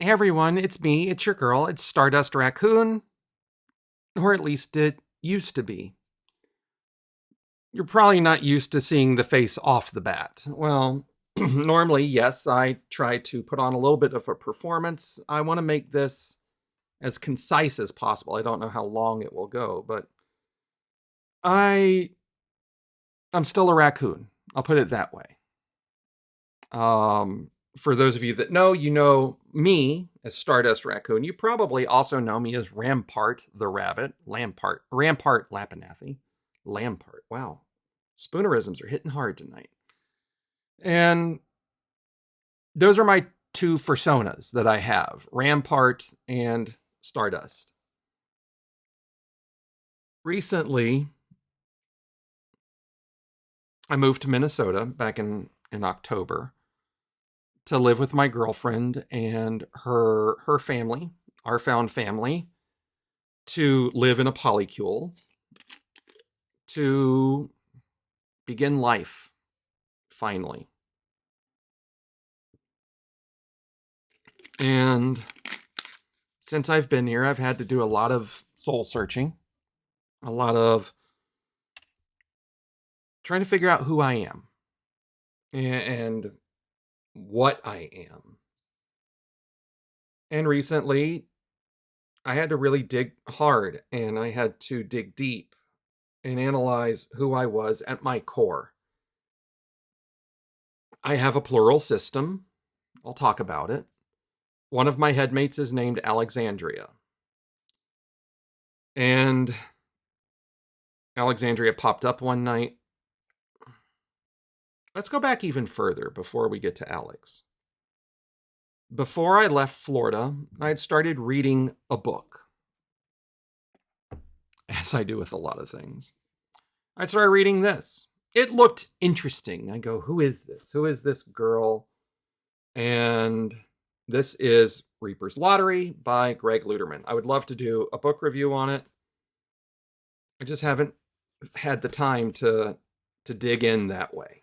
Hey everyone, it's me, it's your girl, it's Stardust Raccoon, or at least it used to be. You're probably not used to seeing the face off the bat. Well, normally, yes, I try to put on a little bit of a performance. I want to make this as concise as possible. I don't know how long it will go, but I I'm still a raccoon. I'll put it that way. For those of you that know, you know me as Stardust Raccoon. You probably also know me as Rampart the Rabbit, Rampart Lapinathy, Lampart. Wow, spoonerisms are hitting hard tonight. And those are my two personas that I have: Rampart and Stardust. Recently, I moved to Minnesota back in October to live with my girlfriend and her family, our found family, to live in a polycule, to begin life finally. And since I've been here, I've had to do a lot of soul searching, a lot of trying to figure out who I am and what I am. And recently, I had to really dig hard and I had to dig deep and analyze who I was at my core. I have a plural system. I'll talk about it. One of my headmates is named Alexandria. And Alexandria popped up one night. Let's go back even further before we get to Alex. Before I left Florida, I had started reading a book, as I do with a lot of things. I started reading this. It looked interesting. I go, who is this? Who is this girl? And this is Reaper's Lottery by Greg Luterman. I would love to do a book review on it. I just haven't had the time to dig in that way.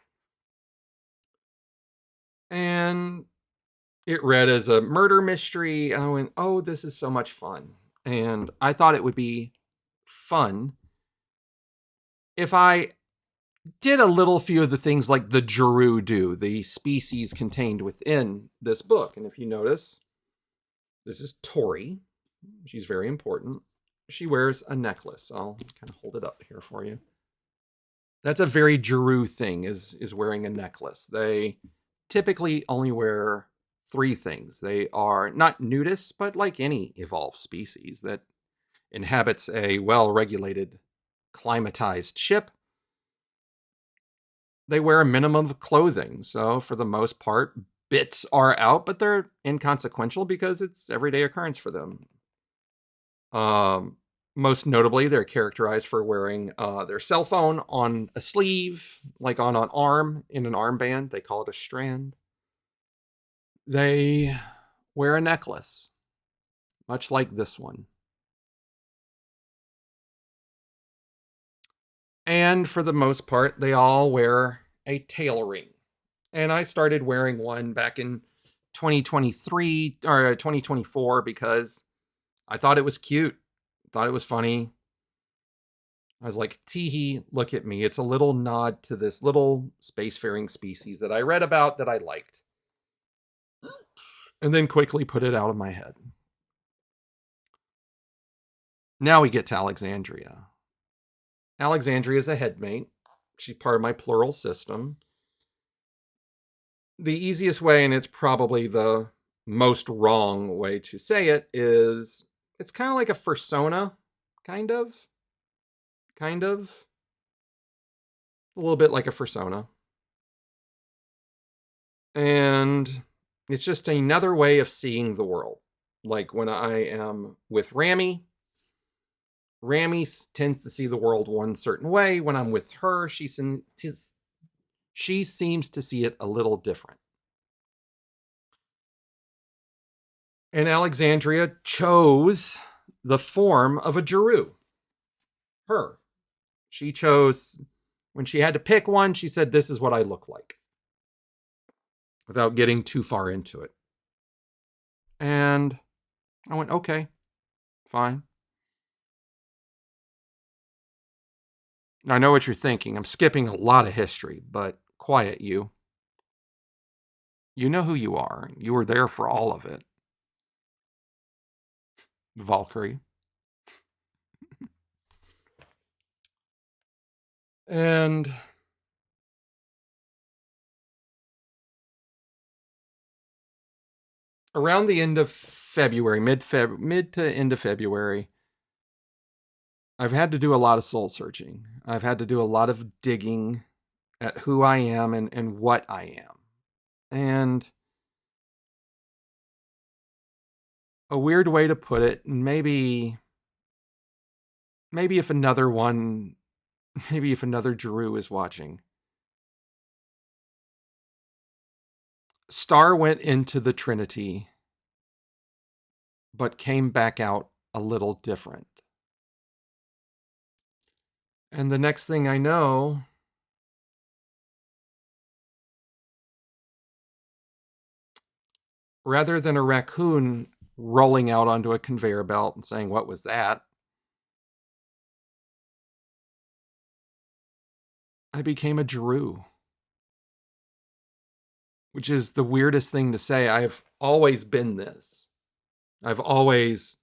And it read as a murder mystery, and I went, oh, this is so much fun. And I thought it would be fun if I did a little few of the things like the Geroo do, the species contained within this book. And if you notice, this is Tori. She's very important. She wears a necklace. I'll kind of hold it up here for you. That's a very Geroo thing, is wearing a necklace. They typically only wear three things. They are not nudists, but like any evolved species that inhabits a well-regulated, climatized ship, they wear a minimum of clothing. So for the most part, bits are out, but they're inconsequential because it's everyday occurrence for them. Most notably, they're characterized for wearing their cell phone on a sleeve, like on an arm, in an armband. They call it a strand. They wear a necklace, much like this one. And for the most part, they all wear a tail ring. And I started wearing one back in 2023 or 2024 because I thought it was cute, thought it was funny. I was like, teehee, look at me. It's a little nod to this little spacefaring species that I read about that I liked. And then quickly put it out of my head. Now we get to Alexandria. Alexandria is a headmate. She's part of my plural system. The easiest way, and it's probably the most wrong way to say it, is it's kind of like a fursona, kind of. A little bit like a fursona. And it's just another way of seeing the world. Like when I am with Rami tends to see the world one certain way. When I'm with her, she seems to see it a little different. And Alexandria chose the form of a Geroo. Her. She chose, when she had to pick one, she said, this is what I look like, without getting too far into it. And I went, okay, fine. Now, I know what you're thinking. I'm skipping a lot of history, but quiet you. You know who you are. You were there for all of it. Valkyrie. And around the end of February, mid to end of February, I've had to do a lot of soul searching. I've had to do a lot of digging at who I am and what I am. And a weird way to put it, maybe if another one, maybe if another Geroo is watching. Star went into the Trinity, but came back out a little different. And the next thing I know, rather than a raccoon rolling out onto a conveyor belt and saying, "What was that?" I became a Geroo, which is the weirdest thing to say. I've always been this. I've always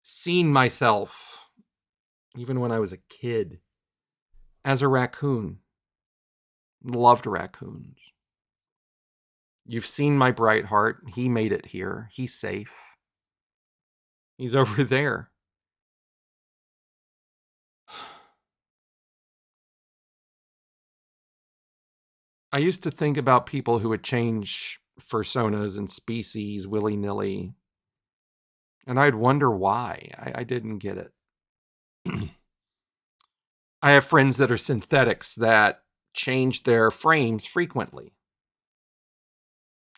seen myself, even when I was a kid, as a raccoon. Loved raccoons. You've seen my bright heart. He made it here. He's safe. He's over there. I used to think about people who would change personas and species willy-nilly, and I'd wonder why. I didn't get it. I have friends that are synthetics that change their frames frequently.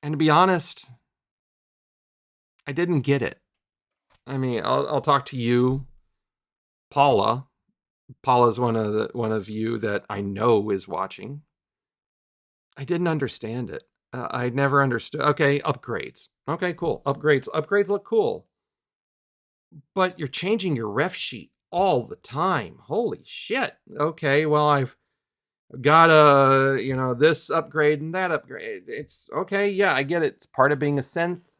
And to be honest, I didn't get it. I mean, I'll talk to you, Paula. Paula's one of you that I know is watching. I didn't understand it. I never understood. Okay, upgrades. Okay, cool. Upgrades. Upgrades look cool. But you're changing your ref sheet all the time. Holy shit. Okay, well, I've got this upgrade and that upgrade. It's okay. Yeah, I get it. It's part of being a synth.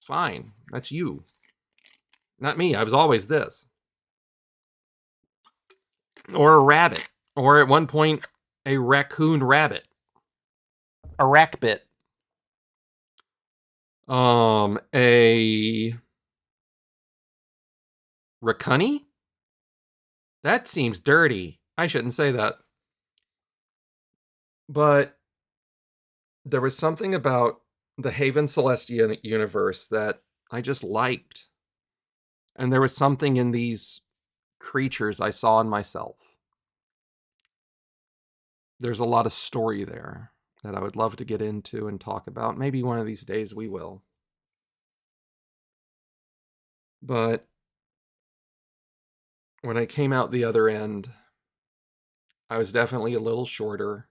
Fine. That's you. Not me. I was always this. Or a rabbit. Or at one point, a raccoon rabbit. A rackbit. A Racunny? That seems dirty. I shouldn't say that. But there was something about the Haven Celestia universe that I just liked. And there was something in these creatures I saw in myself. There's a lot of story there that I would love to get into and talk about. Maybe one of these days we will. But when I came out the other end, I was definitely a little shorter.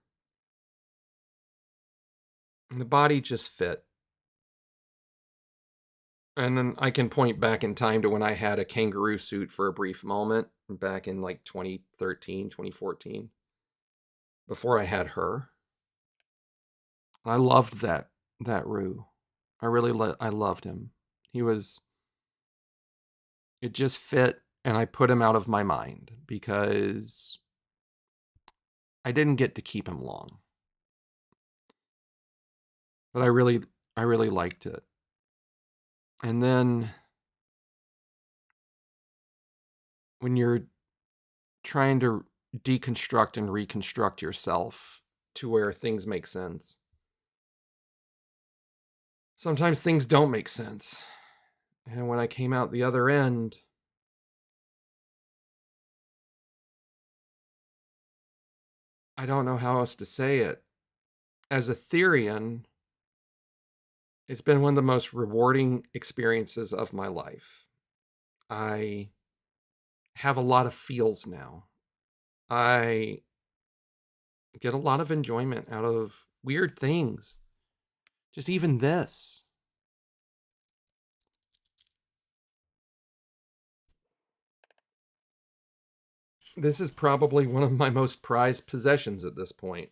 And the body just fit. And then I can point back in time to when I had a kangaroo suit for a brief moment back in like 2013, 2014, before I had her. I loved that Roo. I loved him. It just fit, and I put him out of my mind because I didn't get to keep him long. But I really liked it. And then when you're trying to deconstruct and reconstruct yourself to where things make sense, sometimes things don't make sense. And when I came out the other end, I don't know how else to say it. As a Therian, it's been one of the most rewarding experiences of my life. I have a lot of feels now. I get a lot of enjoyment out of weird things. Just even this. This is probably one of my most prized possessions at this point.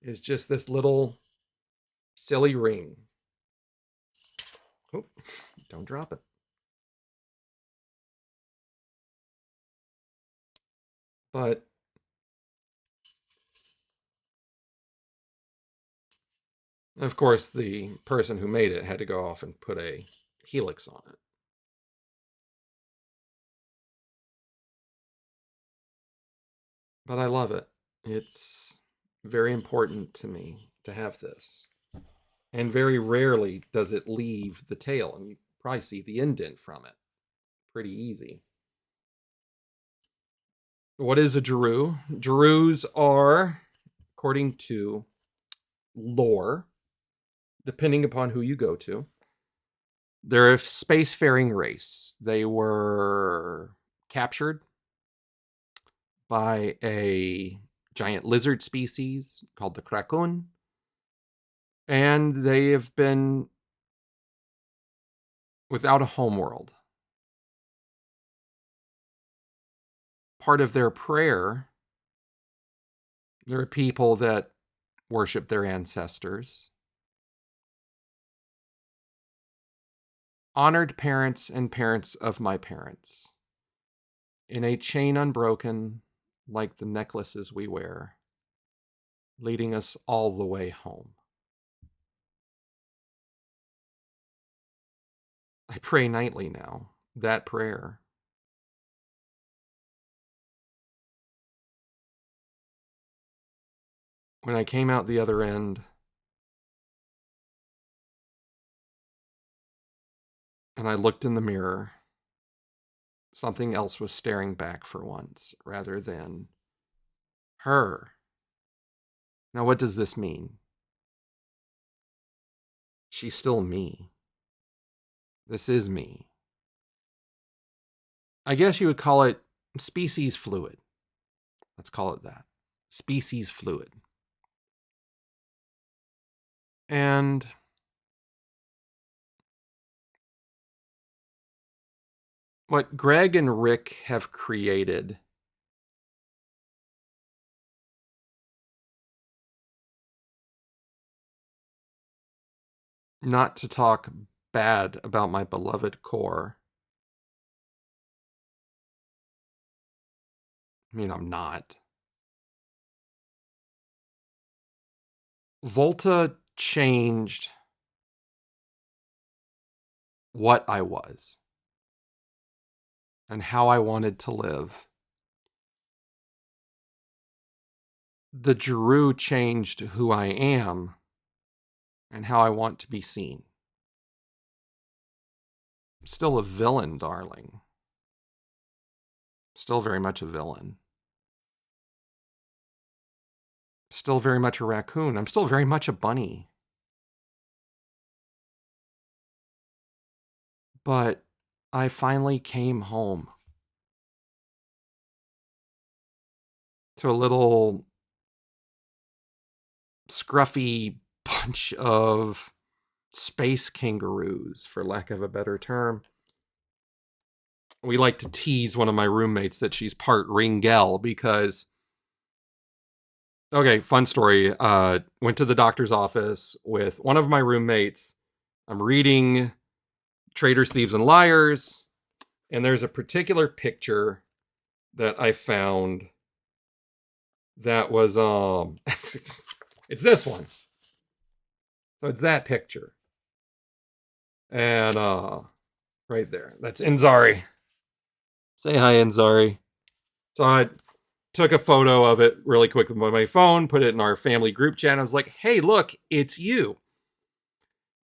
Is just this little silly ring. Oh, don't drop it. But of course, the person who made it had to go off and put a helix on it. But I love it. It's very important to me to have this. And very rarely does it leave the tail. And you probably see the indent from it. Pretty easy. What is a Geroo? Geroos are, according to lore, depending upon who you go to, they're a spacefaring race. They were captured by a giant lizard species called the Raccoon, and they have been without a homeworld. Part of their prayer, there are people that worship their ancestors, honored parents and parents of my parents, in a chain unbroken like the necklaces we wear, leading us all the way home. I pray nightly now, that prayer. When I came out the other end, and I looked in the mirror, something else was staring back for once, rather than her. Now, what does this mean? She's still me. This is me. I guess you would call it species fluid. Let's call it that. Species fluid. And what Greg and Rick have created not to talk bad about my beloved core. I mean, I'm not. Volta changed what I was and how I wanted to live. The Geroo changed who I am and how I want to be seen. I'm still a villain, darling. Still very much a villain. Still very much a raccoon. I'm still very much a bunny. But I finally came home to a little scruffy bunch of space kangaroos, for lack of a better term. We like to tease one of my roommates that she's part Ringel because, okay, fun story. Went to the doctor's office with one of my roommates. I'm reading Traitors, Thieves, and Liars, and there's a particular picture that I found that was it's this one. So it's that picture. And right there. That's Inzari. Say hi, Inzari. So I took a photo of it really quick with my phone, put it in our family group chat. And I was like, hey, look, it's you.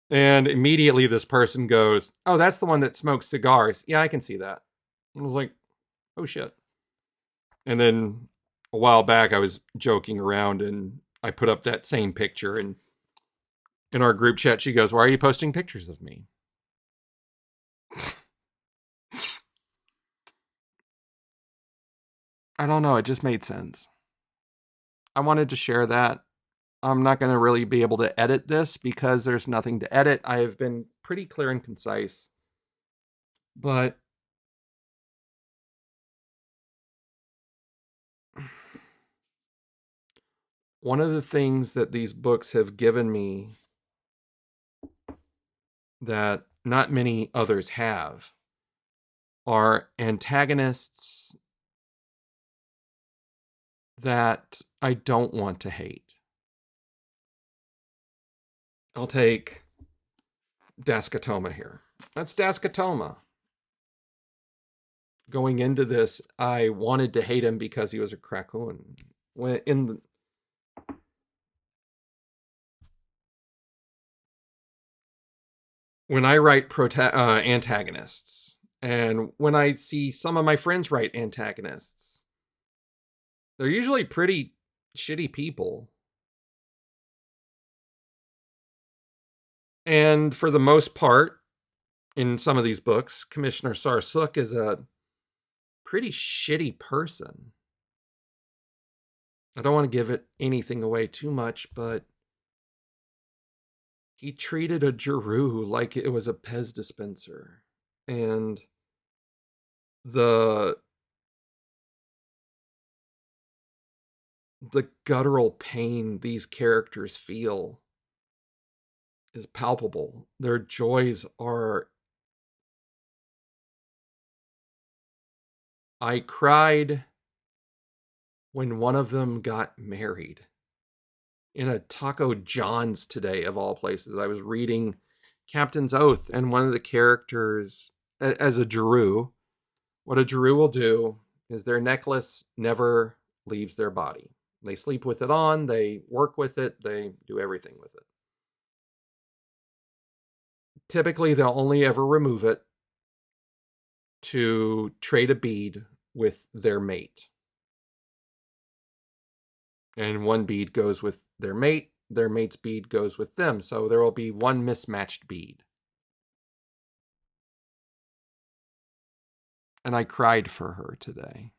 And immediately this person goes, oh, that's the one that smokes cigars. Yeah, I can see that. And I was like, oh, shit. And then a while back, I was joking around and I put up that same picture. And in our group chat, she goes, why are you posting pictures of me? I don't know. It just made sense. I wanted to share that. I'm not going to really be able to edit this because there's nothing to edit. I have been pretty clear and concise. But one of the things that these books have given me that not many others have are antagonists that I don't want to hate. I'll take Daskatoma here. That's Daskatoma. Going into this, I wanted to hate him because he was a Raccoon. When I write antagonists, and when I see some of my friends write antagonists, they're usually pretty shitty people. And for the most part, in some of these books, Commissioner Sarsuk is a pretty shitty person. I don't want to give it anything away too much, but he treated a Geroo like it was a Pez dispenser. And the guttural pain these characters feel is palpable. Their joys are... I cried when one of them got married. In a Taco John's today, of all places, I was reading Captain's Oath, and one of the characters, as a Geroo, what a Geroo will do is their necklace never leaves their body. They sleep with it on, they work with it, they do everything with it. Typically, they'll only ever remove it to trade a bead with their mate. And one bead goes with their mate's bead goes with them. So there will be one mismatched bead. And I cried for her today.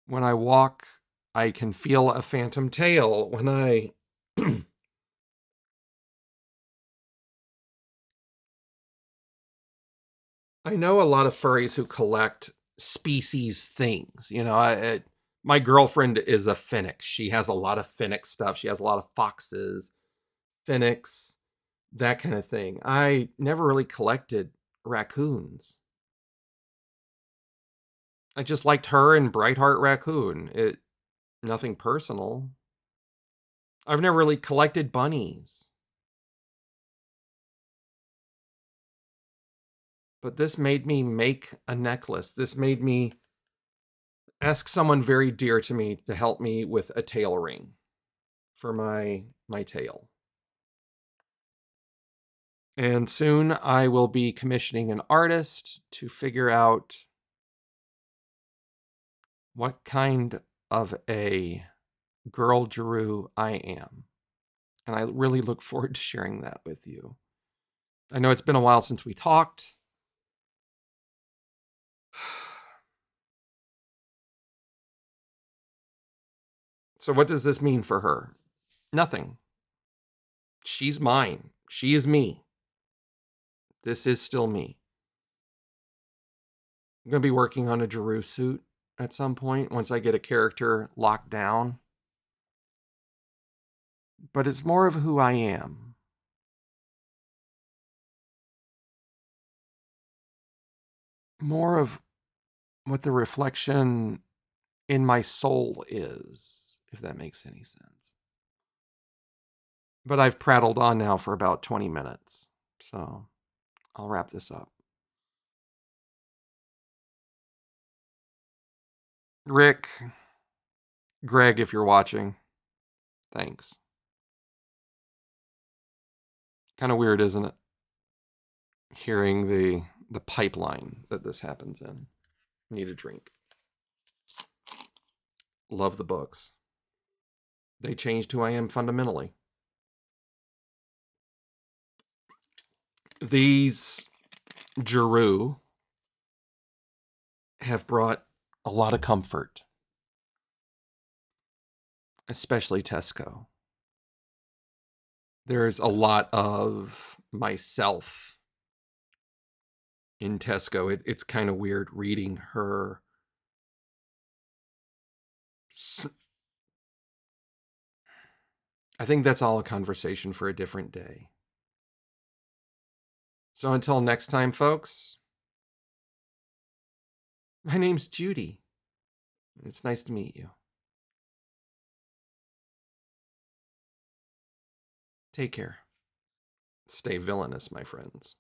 When I walk, I can feel a phantom tail. When I I know a lot of furries who collect species things. You know, my girlfriend is a Phoenix. She has a lot of Phoenix stuff. She has a lot of foxes, Phoenix, that kind of thing. I never really collected raccoons. I just liked her and Brightheart Raccoon. Nothing personal. I've never really collected bunnies. But this made me make a necklace. This made me ask someone very dear to me to help me with a tail ring for my tail. And soon I will be commissioning an artist to figure out what kind of a girl Geroo I am. And I really look forward to sharing that with you. I know it's been a while since we talked. So what does this mean for her? Nothing. She's mine. She is me. This is still me. I'm going to be working on a Geroo suit at some point once I get a character locked down. But it's more of who I am. More of what the reflection in my soul is, if that makes any sense. But I've prattled on now for about 20 minutes, so I'll wrap this up. Rick, Greg, if you're watching, thanks. Kind of weird, isn't it? Hearing the pipeline that this happens in. Need a drink. Love the books. They changed who I am fundamentally. These Geroo have brought a lot of comfort, especially Tesco. There's a lot of myself in Tesco. It's kind of weird reading her I think that's all a conversation for a different day. So until next time, folks, my name's Judy. It's nice to meet you. Take care. Stay villainous, my friends.